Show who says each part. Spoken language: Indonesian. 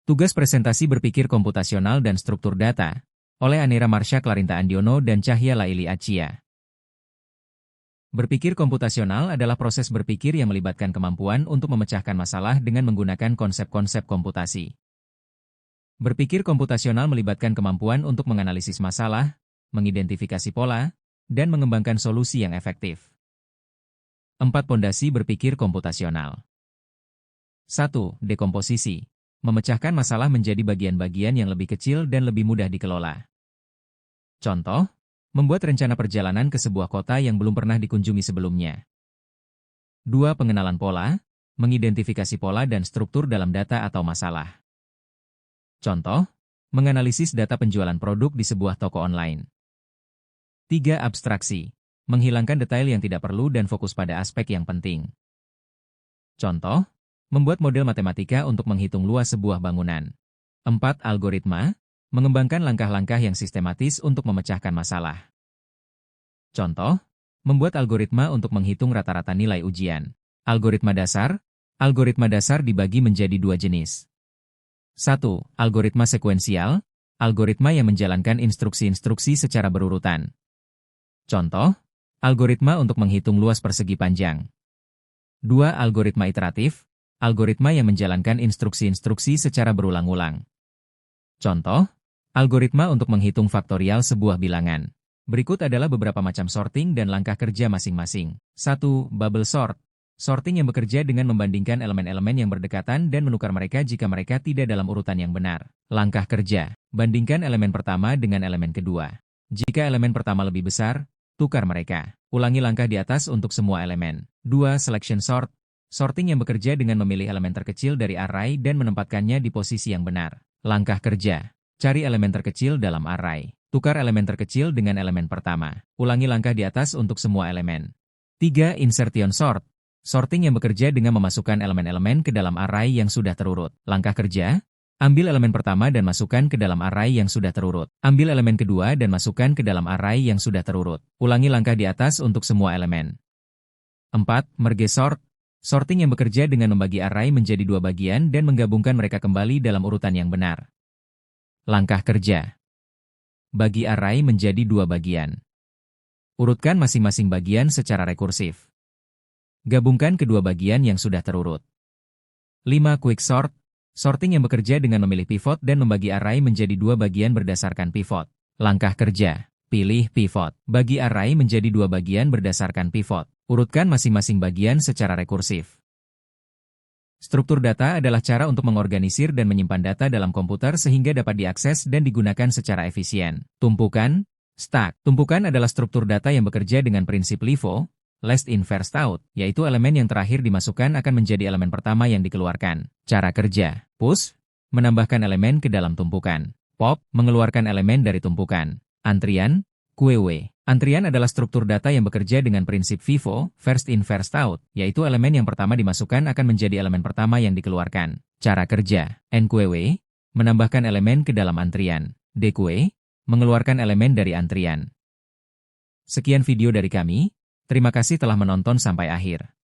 Speaker 1: Tugas presentasi berpikir komputasional dan struktur data, oleh Anira Marsha Clarinta Andiono dan Cahya Laili Acia. Berpikir komputasional adalah proses berpikir yang melibatkan kemampuan untuk memecahkan masalah dengan menggunakan konsep-konsep komputasi. Berpikir komputasional melibatkan kemampuan untuk menganalisis masalah, mengidentifikasi pola, dan mengembangkan solusi yang efektif. 4 pondasi berpikir komputasional. 1. Dekomposisi. Memecahkan masalah menjadi bagian-bagian yang lebih kecil dan lebih mudah dikelola. Contoh, membuat rencana perjalanan ke sebuah kota yang belum pernah dikunjungi sebelumnya. 2. Pengenalan pola. Mengidentifikasi pola dan struktur dalam data atau masalah. Contoh, menganalisis data penjualan produk di sebuah toko online. 3. Abstraksi. Menghilangkan detail yang tidak perlu dan fokus pada aspek yang penting. Contoh, membuat model matematika untuk menghitung luas sebuah bangunan. 4. Algoritma. Mengembangkan langkah-langkah yang sistematis untuk memecahkan masalah. Contoh, membuat algoritma untuk menghitung rata-rata nilai ujian. Algoritma dasar. Algoritma dasar dibagi menjadi 2 jenis. 1. Algoritma sekuensial. Algoritma yang menjalankan instruksi-instruksi secara berurutan. Contoh, algoritma untuk menghitung luas persegi panjang. 2. Algoritma iteratif. Algoritma yang menjalankan instruksi-instruksi secara berulang-ulang. Contoh, algoritma untuk menghitung faktorial sebuah bilangan. Berikut adalah beberapa macam sorting dan langkah kerja masing-masing. 1. Bubble sort. Sorting yang bekerja dengan membandingkan elemen-elemen yang berdekatan dan menukar mereka jika mereka tidak dalam urutan yang benar. Langkah kerja. Bandingkan elemen pertama dengan elemen kedua. Jika elemen pertama lebih besar, tukar mereka. Ulangi langkah di atas untuk semua elemen. 2. Selection sort. Sorting yang bekerja dengan memilih elemen terkecil dari array dan menempatkannya di posisi yang benar. Langkah kerja. Cari elemen terkecil dalam array. Tukar elemen terkecil dengan elemen pertama. Ulangi langkah di atas untuk semua elemen. 3. Insertion sort. Sorting yang bekerja dengan memasukkan elemen-elemen ke dalam array yang sudah terurut. Langkah kerja. Ambil elemen pertama dan masukkan ke dalam array yang sudah terurut. Ambil elemen kedua dan masukkan ke dalam array yang sudah terurut. Ulangi langkah di atas untuk semua elemen. 4. Merge sort. Sorting yang bekerja dengan membagi array menjadi 2 bagian dan menggabungkan mereka kembali dalam urutan yang benar. Langkah kerja. Bagi array menjadi 2 bagian. Urutkan masing-masing bagian secara rekursif. Gabungkan kedua bagian yang sudah terurut. 5. Quick sort. Sorting yang bekerja dengan memilih pivot dan membagi array menjadi 2 bagian berdasarkan pivot. Langkah kerja. Pilih pivot. Bagi array menjadi 2 bagian berdasarkan pivot. Urutkan masing-masing bagian secara rekursif. Struktur data adalah cara untuk mengorganisir dan menyimpan data dalam komputer sehingga dapat diakses dan digunakan secara efisien. Tumpukan, stack. Tumpukan adalah struktur data yang bekerja dengan prinsip LIFO, last in first out, yaitu elemen yang terakhir dimasukkan akan menjadi elemen pertama yang dikeluarkan. Cara kerja, push, menambahkan elemen ke dalam tumpukan. Pop, mengeluarkan elemen dari tumpukan. Antrian, QW. Antrian adalah struktur data yang bekerja dengan prinsip FIFO, first in first out, yaitu elemen yang pertama dimasukkan akan menjadi elemen pertama yang dikeluarkan. Cara kerja, NQW, menambahkan elemen ke dalam antrian. DQW, mengeluarkan elemen dari antrian. Sekian video dari kami, terima kasih telah menonton sampai akhir.